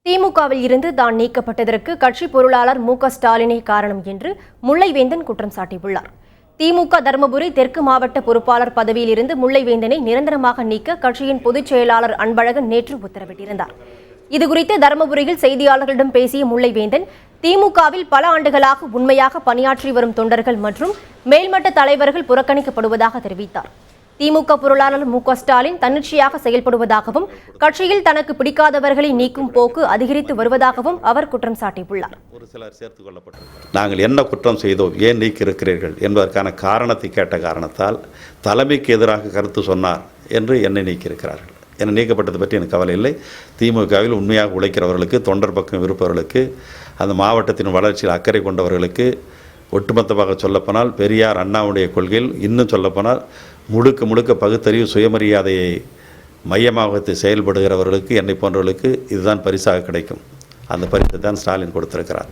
திமுகவில் இருந்து தான் நீக்கப்பட்டதற்கு கட்சி பொருளாளர் மு.க.ஸ்டாலினே காரணம் என்று முல்லைவேந்தன் குற்றம் சாட்டியுள்ளார். திமுக தருமபுரி தெற்கு மாவட்ட பொறுப்பாளர் பதவியில் இருந்து முல்லைவேந்தனை நிரந்தரமாக நீக்க கட்சியின் பொதுச் செயலாளர் அன்பழகன் நேற்று உத்தரவிட்டிருந்தார். இதுகுறித்து தருமபுரியில் செய்தியாளர்களிடம் பேசிய முல்லைவேந்தன், திமுகவில் பல ஆண்டுகளாக உண்மையாக பணியாற்றி வரும் தொண்டர்கள் மற்றும் மேல்மட்ட தலைவர்கள் புறக்கணிக்கப்படுவதாக தெரிவித்தார். திமுக பொருளாளர் மு.க.ஸ்டாலின் தன்னிச்சையாக செயல்படுவதாகவும் கட்சியில் தனக்கு பிடிக்காதவர்களை நீக்கும் போக்கு அதிகரித்து வருவதாகவும் அவர் குற்றம் சாட்டியுள்ளார். ஒரு சிலர் சேர்த்துக் கொள்ளப்பட்டிருக்கிறார். நாங்கள் என்ன குற்றம் செய்தோம், ஏன் நீக்கி இருக்கிறீர்கள் என்பதற்கான காரணத்தை கேட்ட காரணத்தால் தலைமைக்கு எதிராக கருத்து சொன்னார் என்று என்னை நீக்கியிருக்கிறார்கள். என்னை நீக்கப்பட்டது பற்றி எனக்கு கவலை இல்லை. திமுகவில் உண்மையாக உழைக்கிறவர்களுக்கு, தொண்டர் பக்கம் இருப்பவர்களுக்கு, அந்த மாவட்டத்தின் வளர்ச்சியில் அக்கறை கொண்டவர்களுக்கு, ஒட்டுமொத்தமாக சொல்லப்போனால் பெரியார் அண்ணாவுடைய கொள்கையில் இன்னும் சொல்லப்போனால் முழுக்க பகுத்தறிவு சுயமரியாதையை மையமாக வைத்து செயல்படுகிறவர்களுக்கு, என்னை போன்றவர்களுக்கு இதுதான் பரிசாக கிடைக்கும். அந்த பரிசை தான் ஸ்டாலின் கொடுத்திருக்கிறார்.